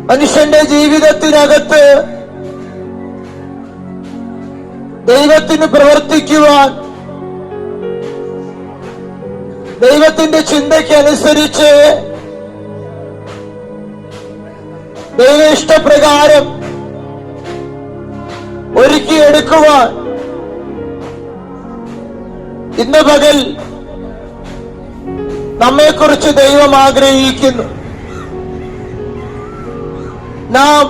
മനുഷ്യന്റെ ജീവിതത്തിനകത്ത് ദൈവത്തിന് പ്രവർത്തിക്കുവാൻ, ദൈവത്തിന്റെ ചിന്തയ്ക്കനുസരിച്ച് ദൈവ ഇഷ്ടപ്രകാരം ഒരുക്കിയെടുക്കുവാൻ ഇന്ന് പകൽ നമ്മെക്കുറിച്ച് ദൈവം ആഗ്രഹിക്കുന്നു. നാം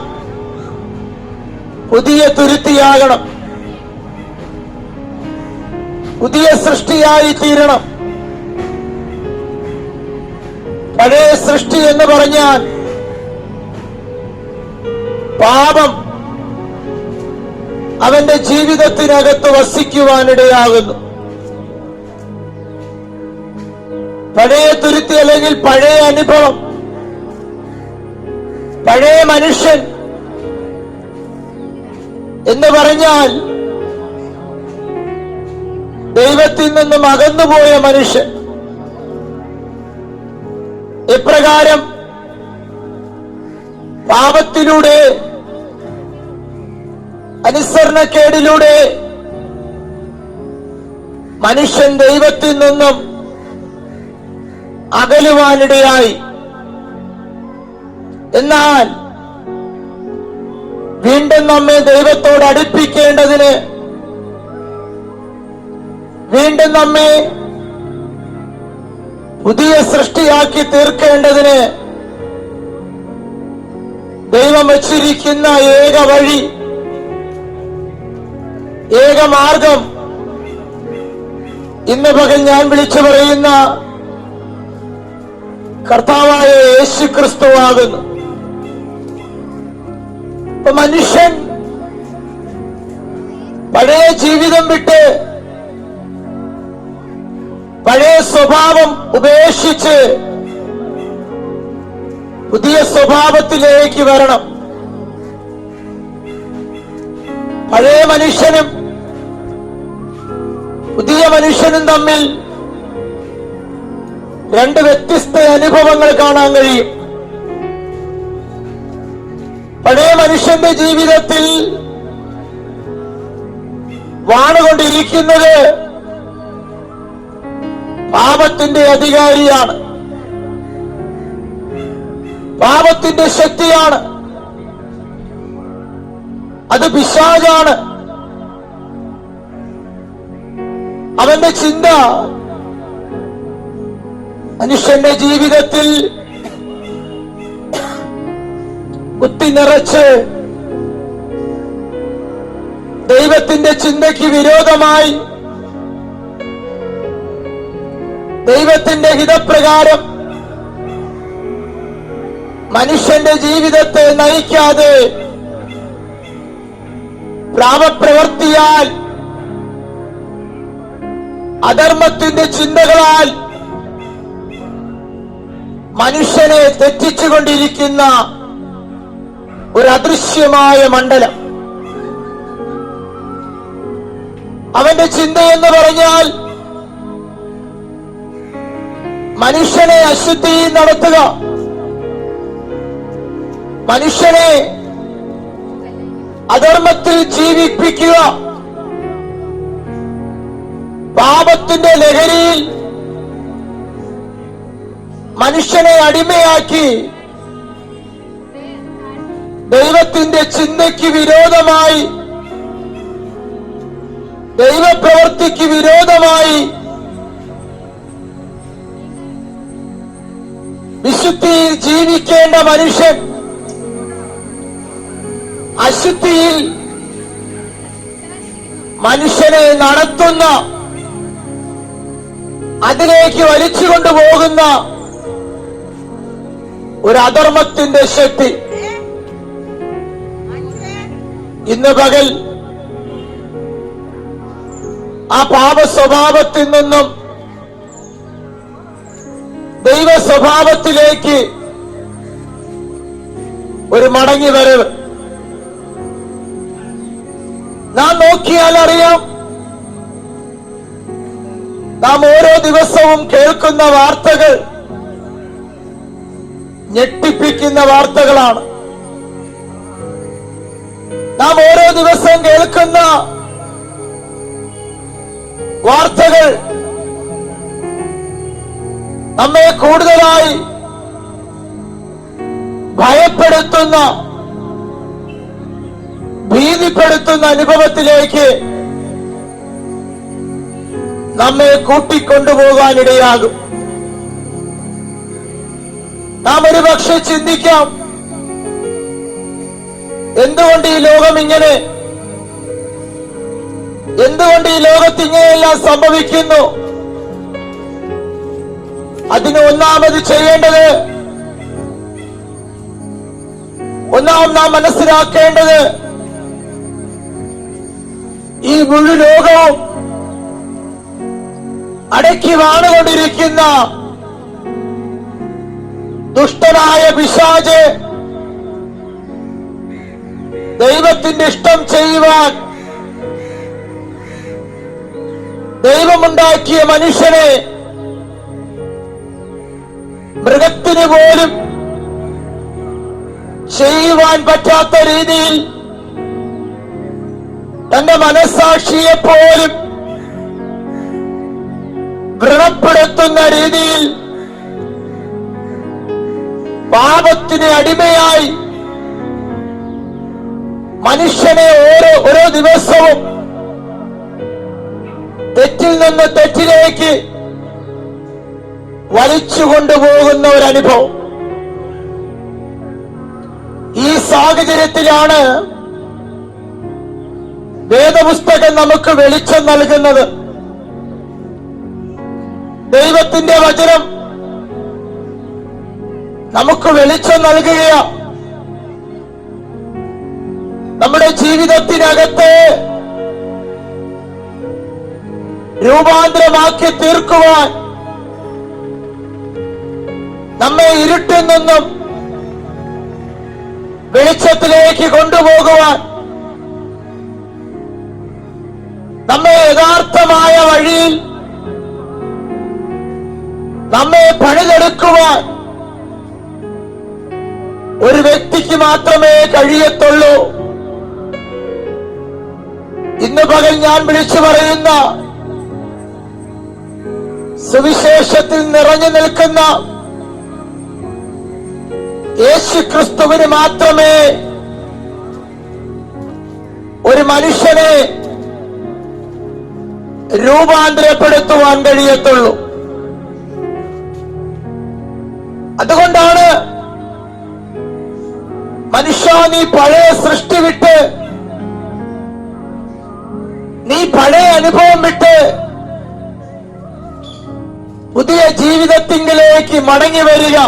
പുതിയ തുരുത്തിയാകണം, പുതിയ സൃഷ്ടിയായി തീരണം. പഴയ സൃഷ്ടി എന്ന് പറഞ്ഞാൽ പാപം അവന്റെ ജീവിതത്തിനകത്ത് വസിക്കുവാനിടയാകുന്നു. പഴയ തുരുത്തി അല്ലെങ്കിൽ പഴയ അനുഭവം, പഴയ മനുഷ്യൻ എന്ന് പറഞ്ഞാൽ ദൈവത്തിൽ നിന്നും അകന്നുപോയ മനുഷ്യൻ. ഇപ്രകാരം പാപത്തിലൂടെ, അനുസരണക്കേടിലൂടെ മനുഷ്യൻ ദൈവത്തിൽ നിന്നും അകലുവാനിടയായി. എന്നാൽ വീണ്ടും നമ്മെ ദൈവത്തോട് അടുപ്പിക്കേണ്ടതിന്, വീണ്ടും നമ്മെ പുതിയ സൃഷ്ടിയാക്കി തീർക്കേണ്ടതിന് ദൈവം വച്ചിരിക്കുന്ന ഏക വഴി, ഏക മാർഗം ഇന്ന് പകൽ ഞാൻ വിളിച്ചു പറയുന്ന കർത്താവായ യേശുക്രിസ്തുവാകുന്നു. ഇപ്പൊ മനുഷ്യൻ പഴയ ജീവിതം വിട്ട്, പഴയ സ്വഭാവം ഉപേക്ഷിച്ച് പുതിയ സ്വഭാവത്തിലേക്ക് വരണം. പഴയ മനുഷ്യനും പുതിയ മനുഷ്യനും തമ്മിൽ രണ്ട് വ്യത്യസ്ത അനുഭവങ്ങൾ കാണാൻ കഴിയും. പഴയ മനുഷ്യന്റെ ജീവിതത്തിൽ വാണുകൊണ്ടിരിക്കുന്നത് പാപത്തിന്റെ അധികാരിയാണ്, പാപത്തിന്റെ ശക്തിയാണ്, അത് പിശാചാണ്. അവന്റെ ചിന്ത മനുഷ്യന്റെ ജീവിതത്തിൽ കുത്തിനിറച്ച് ദൈവത്തിന്റെ ചിന്തയ്ക്ക് വിരോധമായി, ദൈവത്തിന്റെ ഹിതപ്രകാരം മനുഷ്യന്റെ ജീവിതത്തെ നയിക്കാതെ പാപപ്രവൃത്തിയാൽ, അധർമ്മത്തിന്റെ ചിന്തകളാൽ മനുഷ്യനെ തെറ്റിച്ചുകൊണ്ടിരിക്കുന്ന ഒരു അദൃശ്യമായ മണ്ഡലം. അവന്റെ ചിന്തയെന്ന് പറഞ്ഞാൽ മനുഷ്യനെ അശുദ്ധിയിൽ നടത്തുക, മനുഷ്യനെ അധർമ്മത്തിൽ ജീവിപ്പിക്കുക, പാപത്തിന്റെ ലഹരിയിൽ മനുഷ്യനെ അടിമയാക്കി ദൈവത്തിന്റെ ചിന്തയ്ക്ക് വിരോധമായി, ദൈവപ്രവൃത്തിക്ക് വിരോധമായി വിശുദ്ധിയിൽ ജീവിക്കേണ്ട മനുഷ്യൻ അശുദ്ധിയിൽ മനുഷ്യനെ നടത്തുന്ന, അതിലേക്ക് വലിച്ചുകൊണ്ടുപോകുന്ന ഒരു അധർമ്മത്തിന്റെ ശക്തി ഇന്ന് പകൽ ആ പാപ സ്വഭാവത്തിൽ നിന്നും ദൈവ സ്വഭാവത്തിലേക്ക് ഒരു മടങ്ങി വരവ് നാം നോക്കിയാൽ അറിയാം. നാം ഓരോ ദിവസവും കേൾക്കുന്ന വാർത്തകൾ ഞെട്ടിപ്പിക്കുന്ന വാർത്തകളാണ്. നാം ഓരോ ദിവസവും കേൾക്കുന്ന വാർത്തകൾ നമ്മെ കൂടുതലായി ഭയപ്പെടുത്തുന്ന, ഭീതിപ്പെടുത്തുന്ന അനുഭവത്തിലേക്ക് നമ്മെ കൂട്ടിക്കൊണ്ടുപോകാനിടയാകും. നാം ഒരുപക്ഷെ ചിന്തിക്കാം, എന്തുകൊണ്ട് ഈ ലോകം ഇങ്ങനെ, എന്തുകൊണ്ട് ഈ ലോകത്ത് ഇങ്ങനെയെല്ലാം സംഭവിക്കുന്നു? അതിന് ഒന്നാമത് ചെയ്യേണ്ടത്, നാം മനസ്സിലാക്കേണ്ടത്, ഈ മുഴു ലോകവും അടക്കി വാണുകൊണ്ടിരിക്കുന്ന ദുഷ്ടനായ പിശാച് ദൈവത്തിന്റെ ഇഷ്ടം ചെയ്യുവാൻ ദൈവമുണ്ടാക്കിയ മനുഷ്യനെ മൃഗത്തിന് പോലും ചെയ്യുവാൻ പറ്റാത്ത രീതിയിൽ, തന്റെ മനസ്സാക്ഷിയെ പോലും വ്രണപ്പെടുത്തുന്ന രീതിയിൽ പാപത്തിന് അടിമയായി മനുഷ്യനെ ഓരോ ദിവസവും തെറ്റിൽ നിന്ന് തെറ്റിലേക്ക് വലിച്ചുകൊണ്ടുപോകുന്ന ഒരനുഭവം. ഈ സാഹചര്യത്തിലാണ് വേദപുസ്തകം നമുക്ക് വെളിച്ചം നൽകുന്നത്. ദൈവത്തിന്റെ വചനം നമുക്ക് വെളിച്ചം നൽകുകയാ. നമ്മുടെ ജീവിതത്തിനകത്ത് രൂപാന്തരമാക്കി തീർക്കുവാൻ, നമ്മെ ഇരുട്ടിൽ നിന്നും വെളിച്ചത്തിലേക്ക് കൊണ്ടുപോകുവാൻ, നമ്മെ യഥാർത്ഥമായ വഴിയിൽ നമ്മെ പണിതെടുക്കുവാൻ ഒരു വ്യക്തിക്ക് മാത്രമേ കഴിയത്തുള്ളൂ. ഇന്ന് പകൽ ഞാൻ വിളിച്ചു പറയുന്ന സുവിശേഷത്തിൽ നിറഞ്ഞു നിൽക്കുന്ന യേശുക്രിസ്തുവിന് മാത്രമേ ഒരു മനുഷ്യനെ രൂപാന്തരപ്പെടുത്തുവാൻ കഴിയത്തുള്ളൂ. അതുകൊണ്ടാണ് മനുഷ്യ, നീ പഴയ സൃഷ്ടി വിട്ട്, നീ പഴയ അനുഭവം വിട്ട് പുതിയ ജീവിതത്തിങ്കിലേക്ക് മടങ്ങി വരിക.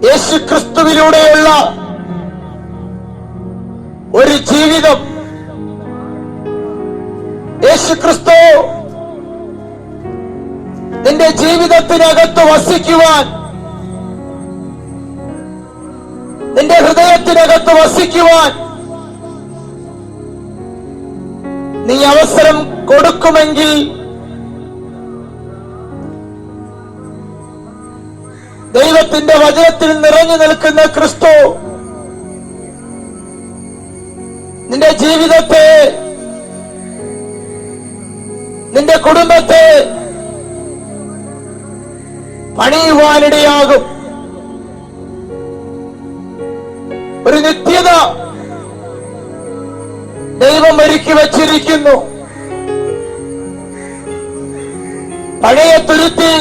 യേശുക്രിസ്തുവിലൂടെയുള്ള ഒരു ജീവിതം, യേശുക്രിസ്തു നിന്റെ ജീവിതത്തിനകത്ത് വസിക്കുവാൻ, നിന്റെ ഹൃദയത്തിനകത്ത് വസിക്കുവാൻ നീ അവസരം കൊടുക്കുമെങ്കിൽ ദൈവത്തിന്റെ വചനത്തിൽ നിറഞ്ഞു നിൽക്കുന്ന ക്രിസ്തു നിന്റെ ജീവിതത്തെ, നിന്റെ കുടുംബത്തെ പണിയുവാനിടയാകും. ഒരു നിത്യത ദൈവം ഒരുക്കി വച്ചിരിക്കുന്നു. പഴയ തുരുത്തി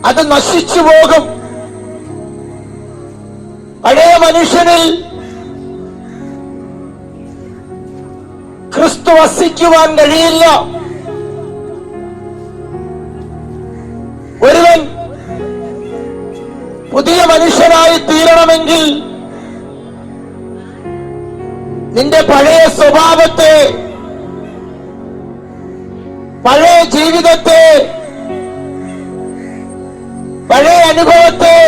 അത് നശിച്ചു പോകും. പഴയ മനുഷ്യനിൽ ക്രിസ്തു വസിക്കുവാൻ കഴിയില്ല. ഒരുവൻ പുതിയ മനുഷ്യനായി തീരണമെങ്കിൽ നിന്റെ പഴയ സ്വഭാവത്തെ, പഴയ ജീവിതത്തെ, പഴയ അനുഭവത്തെ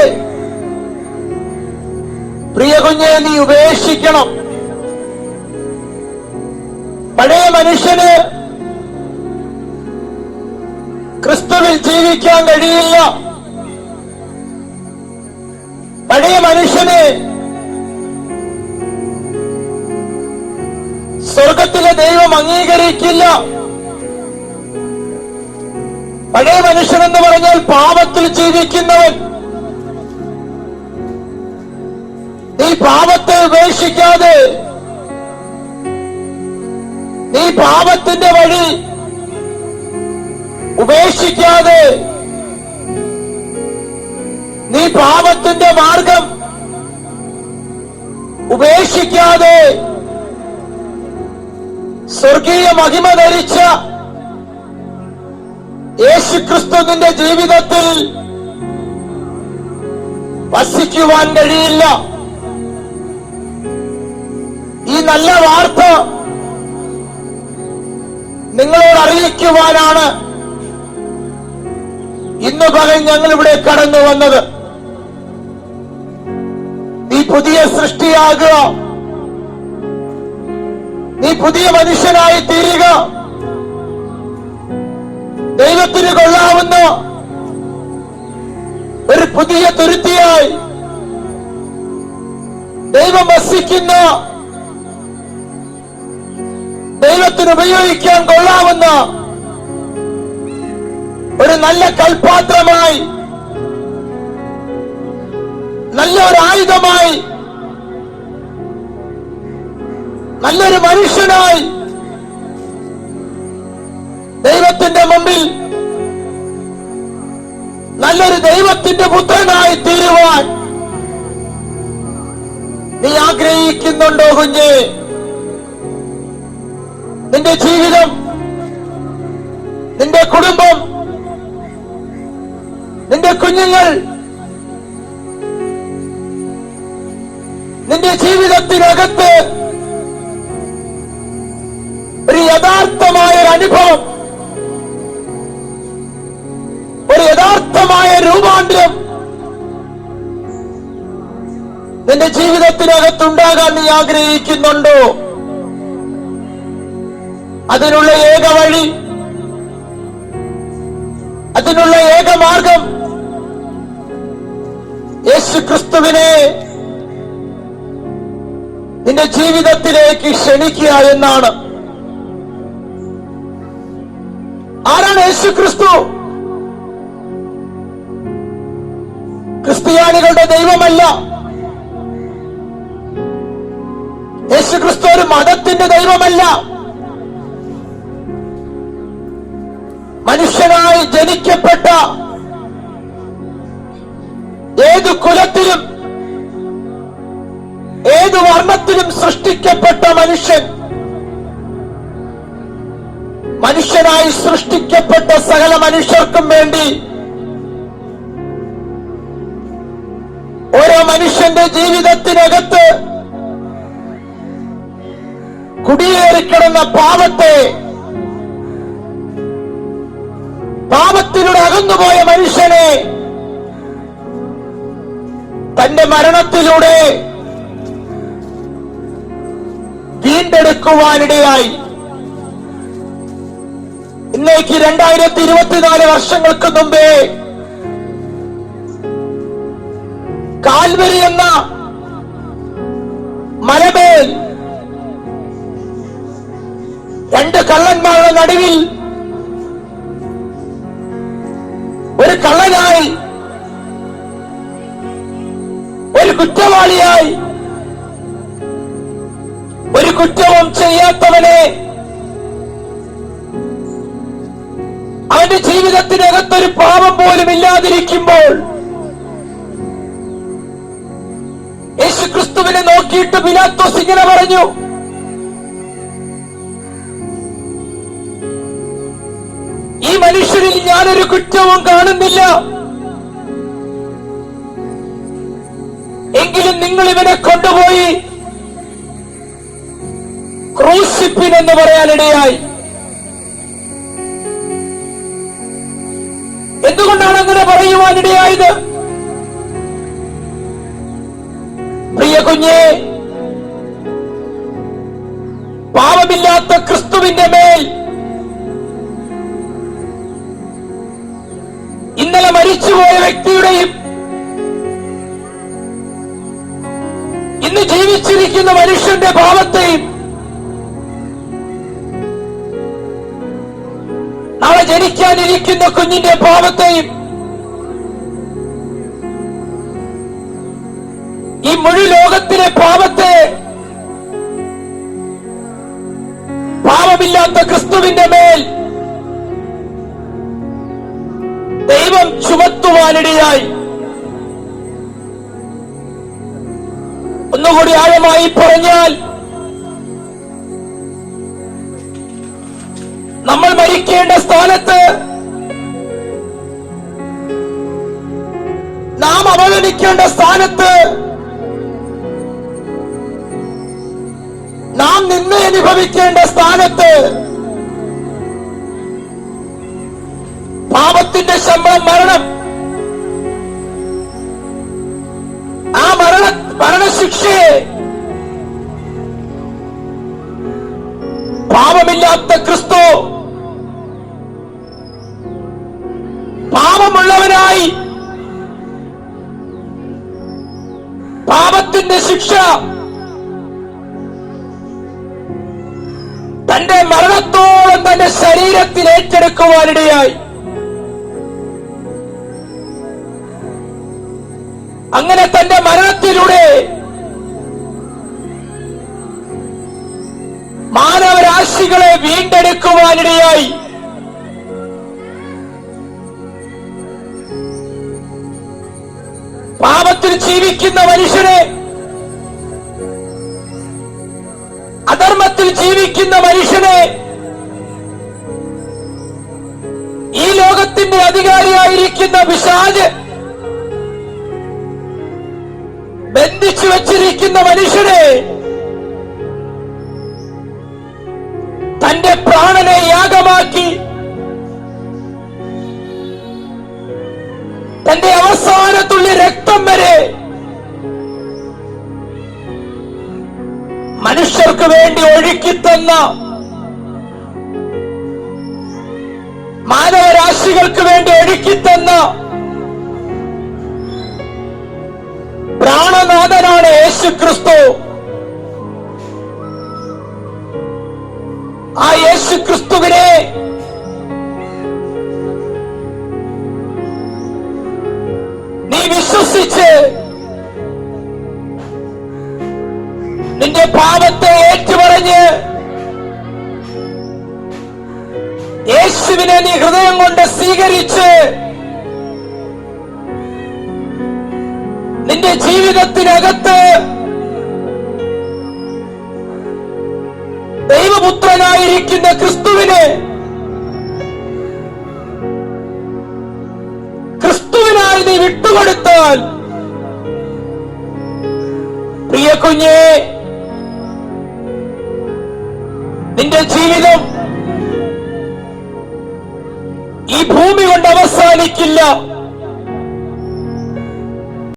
പ്രിയ കുഞ്ഞെ നീ ഉപേക്ഷിക്കണം. പഴയ മനുഷ്യന് ക്രിസ്തുവിൽ ജീവിക്കാൻ കഴിയില്ല. പഴയ മനുഷ്യനെ സ്വർഗത്തിലെ ദൈവം അംഗീകരിക്കില്ല. പഴയ മനുഷ്യൻ എന്ന് പറഞ്ഞാൽ പാപത്തിൽ ജീവിക്കുന്നവൻ. നീ പാപത്തെ ഉപേക്ഷിക്കാതെ, നീ പാപത്തിന്റെ വഴി ഉപേക്ഷിക്കാതെ, നീ പാപത്തിന്റെ മാർഗം ഉപേക്ഷിക്കാതെ സ്വർഗീയ മഹിമ ധരിച്ച യേശുക്രിസ്തു നിന്റെ ജീവിതത്തിൽ വസിക്കുവാൻ കഴിയില്ല. ഈ നല്ല വാർത്ത നിങ്ങളോട് അറിയിക്കുവാനാണ് ഇന്ന് പകൽ ഞങ്ങൾ ഇവിടെ കടന്നു വന്നത്. നീ പുതിയ സൃഷ്ടിയാകുക, നീ പുതിയ മനുഷ്യനായി തീരുക. ദൈവത്തിന് കൊള്ളാവുന്ന ഒരു പുതിയ തുരുത്തിയായി, ദൈവം വസിക്കുന്ന, ദൈവത്തിന് ഉപയോഗിക്കാൻ കൊള്ളാവുന്ന ഒരു നല്ല കൽപാത്രമായി, നല്ലൊരു ആയുധമായി, നല്ലൊരു മനുഷ്യനായി ദൈവത്തിന്റെ മുമ്പിൽ നല്ലൊരു ദൈവത്തിന്റെ പുത്രനായി തീരുവാൻ നീ ആഗ്രഹിക്കുന്നുണ്ടോ കുഞ്ഞേ? നിന്റെ ജീവിതം, നിന്റെ കുടുംബം, നിന്റെ കുഞ്ഞുങ്ങൾ, നിന്റെ ജീവിതത്തിനകത്ത് ഒരു യഥാർത്ഥമായ അനുഭവം, ഒരു യഥാർത്ഥമായ രൂപാന്തരം നിന്റെ ജീവിതത്തിനകത്തുണ്ടാകാൻ നീ ആഗ്രഹിക്കുന്നുണ്ടോ? അതിനുള്ള ഏക വഴി, അതിനുള്ള ഏക മാർഗം യേശുക്രിസ്തുവിനെ നിന്റെ ജീവിതത്തിലേക്ക് ക്ഷണിക്കുക എന്നാണ്. ആരാണ് യേശുക്രിസ്തു? ക്രിസ്ത്യാനികളുടെ ദൈവമല്ല. യേശുക്രിസ്തു ഒരു മതത്തിന്റെ ദൈവമല്ല. മനുഷ്യനായി ജനിക്കപ്പെട്ട ഏതു കുലത്തിലും ഏതു വർണ്ണത്തിലും സൃഷ്ടിക്കപ്പെട്ട മനുഷ്യൻ, മനുഷ്യനായി സൃഷ്ടിക്കപ്പെട്ട സകല മനുഷ്യർക്കും വേണ്ടി ഓരോ മനുഷ്യന്റെ ജീവിതത്തിനകത്ത് കുടിയേറിക്കിടന്ന പാപത്തെ, പാപത്തിലൂടെ അകന്നുപോയ മനുഷ്യനെ തന്റെ മരണത്തിലൂടെ വീണ്ടെടുക്കുവാനിടയായി. ഇന്നേക്ക് 2024 വർഷങ്ങൾക്ക് മുമ്പേ കാൽവരി എന്ന മലമേൽ രണ്ട് കള്ളന്മാരുടെ നടുവിൽ ഒരു കള്ളനായി, ഒരു കുറ്റവാളിയായി, ഒരു കുറ്റവും ചെയ്യാത്തവനെ അവന്റെ ജീവിതത്തിനകത്തൊരു പാപം പോലും ഇല്ലാതിരിക്കുമ്പോൾ യേശുക്രിസ്തുവിനെ നോക്കിയിട്ട് പിലാത്തോസ് ഇങ്ങനെ പറഞ്ഞു, ഈ മനുഷ്യരിൽ ഞാനൊരു കുറ്റവും കാണുന്നില്ല. എങ്കിലും നിങ്ങൾ ഇവനെ കൊണ്ടുപോയി ക്രൂശിപ്പിൻ എന്ന് പറയാനിടയായി. എന്തുകൊണ്ടാണ് അങ്ങനെ പറയുവാനിടയായത്? പ്രിയ കുഞ്ഞേ, പാപമില്ലാത്ത ക്രിസ്തുവിന്റെ മേൽ ഇന്നലെ മരിച്ചുപോയ വ്യക്തിയുടെയും ജീവിക്കുന്ന മനുഷ്യന്റെ പാപത്തെയും നാളെ ജനിക്കാനിരിക്കുന്ന കുഞ്ഞിന്റെ പാപത്തെയും ഈ മുഴു ലോകത്തിലെ പാപത്തെ പാപമില്ലാത്ത ക്രിസ്തുവിന്റെ മേൽ ദൈവം ചുമത്തുവാനിടയായി. ഒന്നുകൂടി ആഴമായി പറഞ്ഞാൽ, നമ്മൾ മരിക്കേണ്ട സ്ഥാനത്ത്, നാം അവഗണിക്കേണ്ട സ്ഥാനത്ത്, നാം നിന്ന് അനുഭവിക്കേണ്ട സ്ഥാനത്ത് പാപത്തിന്റെ ശമ്പളം മരണം. ആ മരണശിക്ഷയെ പാപമില്ലാത്ത ക്രിസ്തു പാപമുള്ളവനായി പാപത്തിന്റെ ശിക്ഷ തന്റെ മരണത്തോളം തന്റെ ശരീരത്തിൽ ഏറ്റെടുക്കുവാനിടയായി. അങ്ങനെ തന്റെ മരണത്തിലൂടെ മാനവരാശികളെ വീണ്ടെടുക്കുവാനിടയായി. പാപത്തിൽ ജീവിക്കുന്ന മനുഷ്യനെ, അധർമ്മത്തിൽ ജീവിക്കുന്ന മനുഷ്യനെ ഈ ലോകത്തിന്റെ അധികാരിയായിരിക്കുന്ന പിശാച് ബന്ധിച്ചു വച്ചിരിക്കുന്ന മനുഷ്യനെ തന്റെ പ്രാണനെ യാഗമാക്കി തന്റെ അവസാനത്തുള്ളി രക്തം വരെ മനുഷ്യർക്ക് വേണ്ടി ഒഴുക്കിത്തന്ന, മാനവരാശികൾക്ക് വേണ്ടി ഒഴുക്കിത്തന്ന പ്രാണനാഥനാണ് യേശു ക്രിസ്തു. ആ യേശു ക്രിസ്തുവിനെ നീ വിശ്വസിച്ച് നിന്റെ പാപത്തെ ഏറ്റുപറഞ്ഞ് യേശുവിനെ നീ ഹൃദയം കൊണ്ട് സ്വീകരിച്ച് നിന്റെ ജീവിതത്തിനകത്ത് ദൈവപുത്രനായിരിക്കുന്ന ക്രിസ്തുവിനെ ക്രിസ്തുവിനായി നീ വിട്ടുകൊടുത്താൽ, പ്രിയ കുഞ്ഞേ, നിന്റെ ജീവിതം ഈ ഭൂമി കൊണ്ട് അവസാനിക്കില്ല.